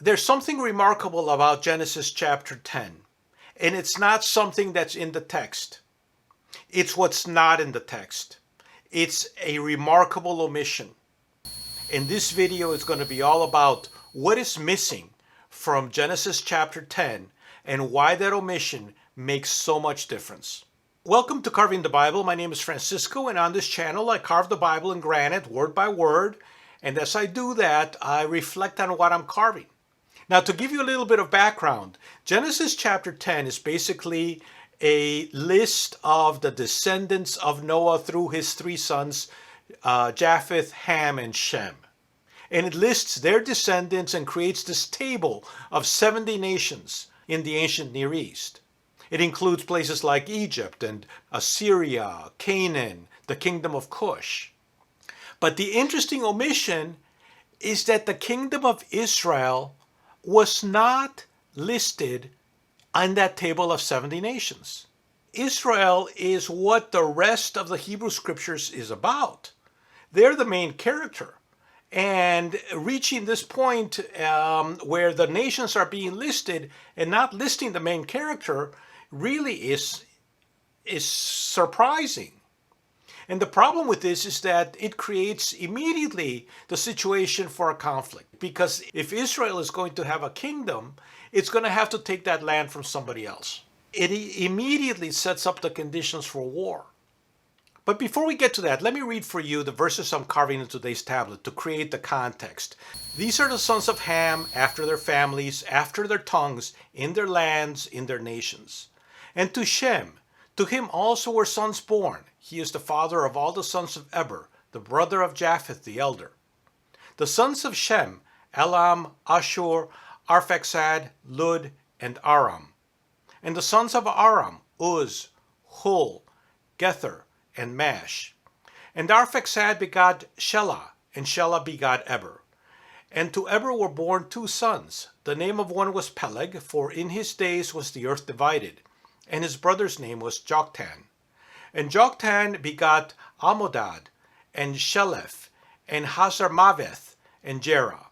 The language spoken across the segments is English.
There's something remarkable about Genesis chapter 10, and it's not something that's in the text. It's what's not in the text. It's a remarkable omission. And this video is going to be all about what is missing from Genesis chapter 10 and why that omission makes so much difference. Welcome to Carving the Bible. My name is Francisco, and on this channel I carve the Bible in granite word by word, and as I do that I reflect on what I'm carving. Now, to give you a little bit of background, Genesis chapter 10 is basically a list of the descendants of Noah through his three sons, Japheth, Ham, and Shem. And it lists their descendants and creates this table of 70 nations in the ancient Near East. It includes places like Egypt and Assyria, Canaan, the kingdom of Cush. But the interesting omission is that the kingdom of Israel was not listed on that table of 70 nations. Israel is what the rest of the Hebrew scriptures is about. They're the main character. And reaching this point where the nations are being listed and not listing the main character really is surprising. And the problem with this is that it creates immediately the situation for a conflict. Because if Israel is going to have a kingdom, it's going to have to take that land from somebody else. It immediately sets up the conditions for war. But before we get to that, let me read for you the verses I'm carving in today's tablet to create the context. These are the sons of Ham, after their families, after their tongues, in their lands, in their nations. And to Shem, to him also were sons born. He is the father of all the sons of Eber, the brother of Japheth the elder. The sons of Shem, Elam, Ashur, Arphaxad, Lud, and Aram. And the sons of Aram, Uz, Hul, Gether, and Mash. And Arphaxad begot Shelah, and Shelah begot Eber. And to Eber were born two sons. The name of one was Peleg, for in his days was the earth divided. And his brother's name was Joktan. And Joktan begot Amodad, and Sheleph, and Hazarmaveth, and Jerah.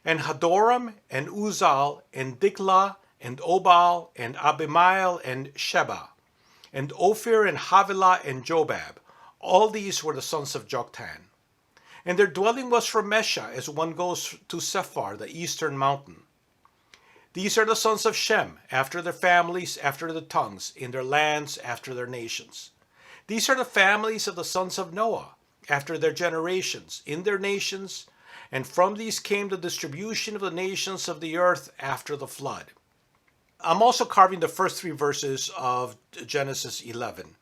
And Hadoram, and Uzal, and Diklah, and Obal, and Abimael, and Sheba. And Ophir, and Havilah, and Jobab. All these were the sons of Joktan. And their dwelling was from Mesha, as one goes to Sephar, the eastern mountain. These are the sons of Shem, after their families, after their tongues, in their lands, after their nations. These are the families of the sons of Noah, after their generations, in their nations, and from these came the distribution of the nations of the earth after the flood. I'm also carving the first three verses of Genesis 11.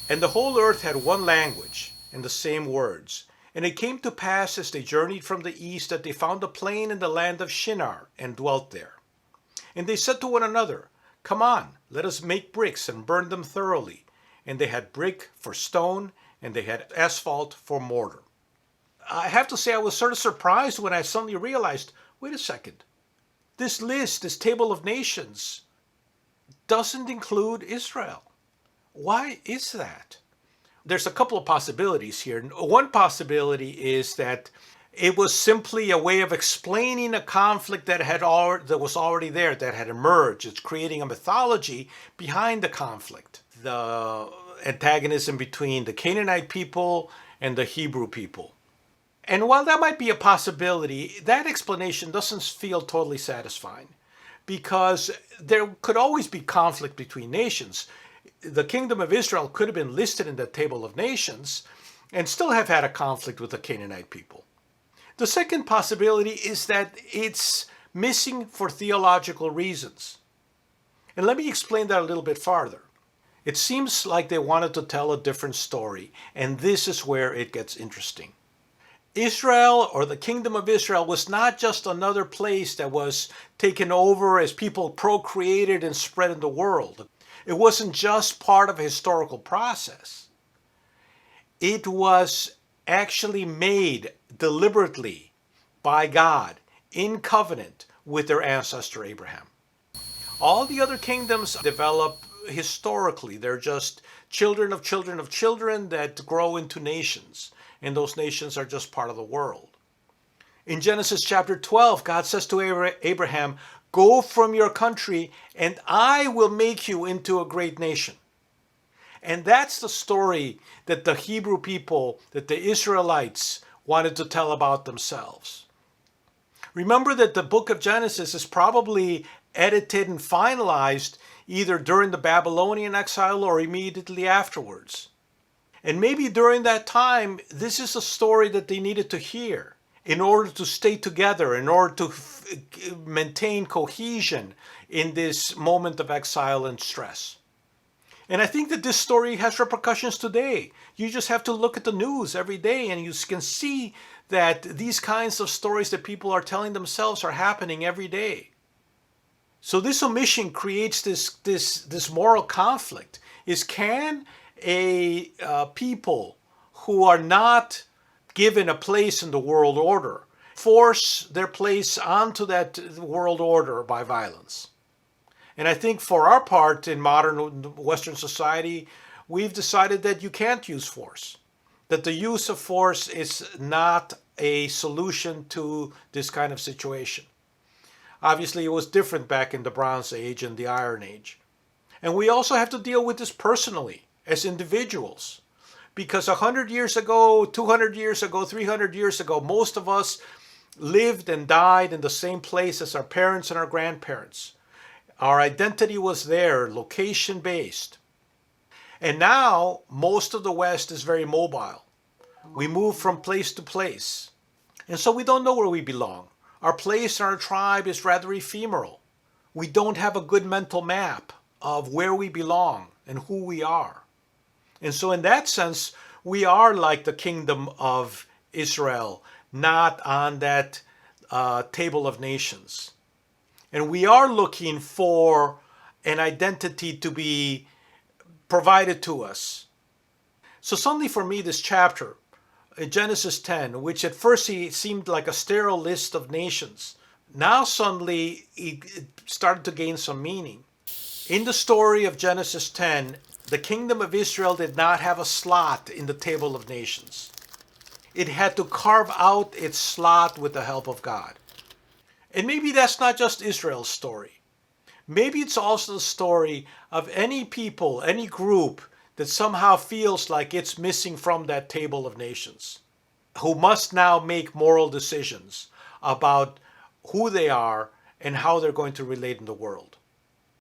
And the whole earth had one language, and the same words. And it came to pass as they journeyed from the east that they found a plain in the land of Shinar, and dwelt there. And they said to one another, Come on, let us make bricks and burn them thoroughly. And they had brick for stone, and they had asphalt for mortar. I have to say I was sort of surprised when I suddenly realized, wait a second, this list, this table of nations, doesn't include Israel. Why is that? There's a couple of possibilities here. One possibility is that it was simply a way of explaining a conflict that was already there, that had emerged. It's creating a mythology behind the conflict. The antagonism between the Canaanite people and the Hebrew people. And while that might be a possibility, that explanation doesn't feel totally satisfying, because there could always be conflict between nations. The kingdom of Israel could have been listed in the table of nations and still have had a conflict with the Canaanite people. The second possibility is that it's missing for theological reasons. And let me explain that a little bit farther. It seems like they wanted to tell a different story, and this is where it gets interesting. Israel, or the kingdom of Israel, was not just another place that was taken over as people procreated and spread in the world. It wasn't just part of a historical process. It was actually made deliberately by God in covenant with their ancestor Abraham. All the other kingdoms develop historically. They're just children of children of children that grow into nations, and those nations are just part of the world. In Genesis chapter 12, God says to Abraham, "Go from your country, and I will make you into a great nation." And that's the story that the Hebrew people, that the Israelites wanted to tell about themselves. Remember that the book of Genesis is probably edited and finalized either during the Babylonian exile or immediately afterwards. And maybe during that time, this is a story that they needed to hear in order to stay together, in order to maintain cohesion in this moment of exile and stress. And I think that this story has repercussions today. You just have to look at the news every day and you can see that these kinds of stories that people are telling themselves are happening every day. So this omission creates this moral conflict. Can a people who are not given a place in the world order force their place onto that world order by violence? And I think for our part in modern Western society, we've decided that you can't use force, that the use of force is not a solution to this kind of situation. Obviously, it was different back in the Bronze Age and the Iron Age. And we also have to deal with this personally as individuals. Because 100 years ago, 200 years ago, 300 years ago, most of us lived and died in the same place as our parents and our grandparents. Our identity was there, location-based. And now, most of the West is very mobile. We move from place to place. And so we don't know where we belong. Our place and our tribe is rather ephemeral. We don't have a good mental map of where we belong and who we are. And so in that sense, we are like the kingdom of Israel, not on that table of nations. And we are looking for an identity to be provided to us. So suddenly for me, this chapter, in Genesis 10, which at first seemed like a sterile list of nations, now suddenly it started to gain some meaning. In the story of Genesis 10, the kingdom of Israel did not have a slot in the table of nations. It had to carve out its slot with the help of God. And maybe that's not just Israel's story. Maybe it's also the story of any people, any group that somehow feels like it's missing from that table of nations, who must now make moral decisions about who they are and how they're going to relate in the world.